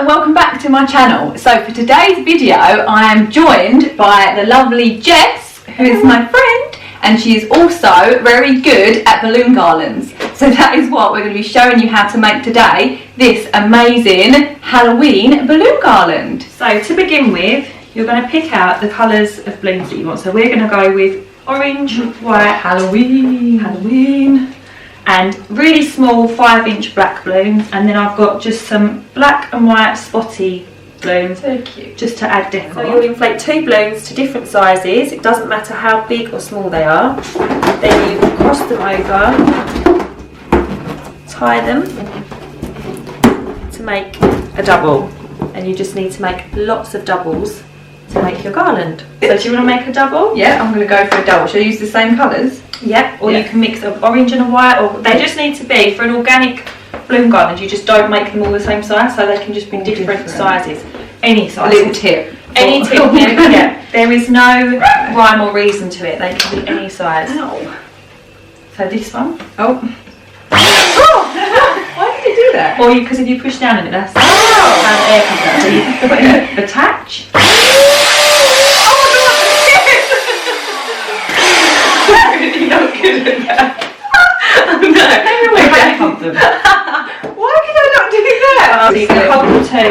and welcome back to my channel. So for today's video I am joined by the lovely Jess, who is my friend, and she is also very good at balloon garlands. So that is what we're going to be showing you how to make today, this amazing Halloween balloon garland. So to begin with, you're going to pick out the colours of balloons that you want. So we're going to go with orange, white, Halloween, and really small 5-inch black balloons, and then I've got just some black and white spotty balloons. So cute. Just to add decor. So you'll inflate 2 balloons to different sizes. It doesn't matter how big or small they are. Then you cross them over, tie them to make a double, and you just need to make lots of doubles to make your garland. So do you want to make a double? Yeah, I'm going to go for a double. Shall I use the same colours? Yep, or you can mix an orange and a white, or they just need to be, for an organic balloon garland, you just don't make them all the same size, so they can just be different sizes. Any size. A little tip. Any tip, yeah. There is no rhyme or reason to it, they can be any size. Ow. So this one. Oh. Why did you do that? Or because if you push down in it, that's how the air comes out. So you put it in, attach. Not good at that. No, I hold them. Why could I not do that? So you can hold them two.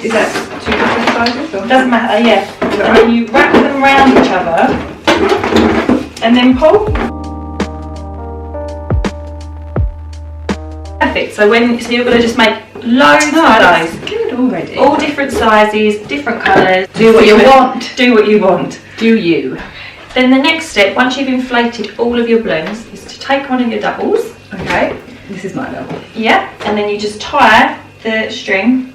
Is that 2 different sizes? Or? Doesn't matter, yeah. And then you wrap them around each other and then pull. Perfect. So you're going to just make loads of those. Good already. All different sizes, different colours. Do what you want. Do what you want. Do you. Then the next step, once you've inflated all of your balloons, is to take one of your doubles. Okay. This is my double. Yeah. And then you just tie the string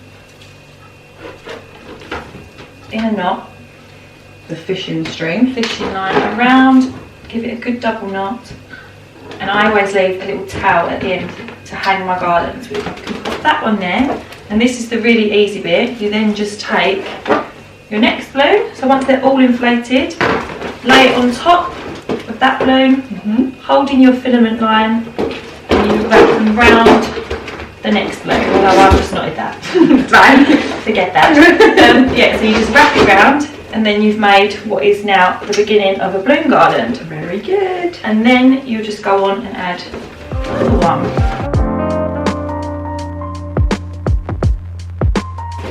in a knot. The fishing string. Fishing line around. Give it a good double knot. And I always leave a little towel at the end to hang my garlands with. You can put that one there. And this is the really easy bit. You then just take your next balloon. So once they're all inflated, lay it on top of that balloon, holding your filament line, and you wrap them round the next balloon. Although I've just knotted that. Right. Forget that. Yeah, so you just wrap it round, and then you've made what is now the beginning of a balloon garland. Very good. And then you just go on and add the one.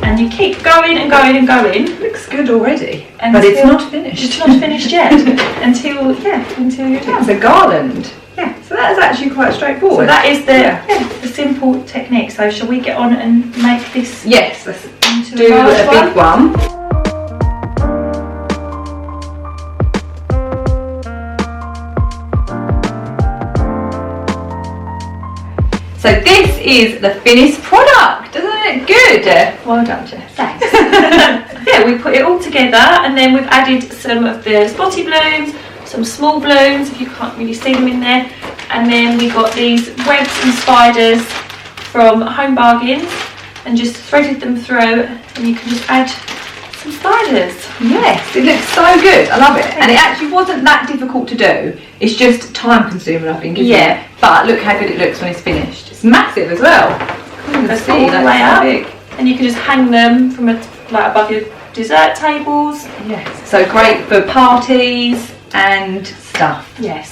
And you keep going and going and going. Looks good already. But it's not finished. It's not finished yet. until you're done. It's a garland. Yeah. So that is actually quite straightforward. So that is the simple technique. So shall we get on and make this? Yes, let's into do a big one. So this is the finished product, isn't it good? Well done, Jess. Thanks. Yeah, we put it all together, and then we've added some of the spotty balloons, some small balloons if you can't really see them in there, and then we got these webs and spiders from Home Bargains, and just threaded them through, and you can just add some spiders. Yes, it looks so good. I love it. And it actually wasn't that difficult to do. It's just time consuming, I think, isn't it? But look how good it looks when it's finished. It's massive as well. That's all the way up. Big. And you can just hang them from above your dessert tables. Yes. So great for parties and stuff. Yes.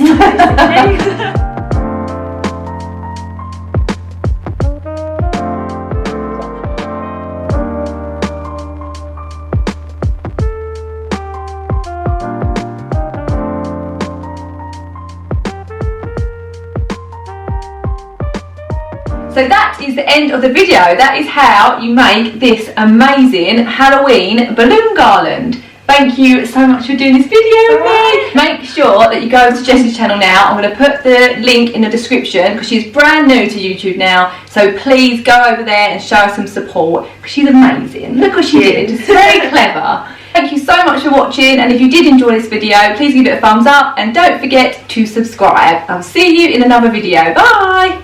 So that is the end of the video. That is how you make this amazing Halloween balloon garland. Thank you so much for doing this video with me. Make sure that you go to Jess's channel now. I'm going to put the link in the description because she's brand new to YouTube now. So please go over there and show her some support because she's amazing. Look what she did. It's very clever. Thank you so much for watching, and if you did enjoy this video, please give it a thumbs up and don't forget to subscribe. I'll see you in another video. Bye!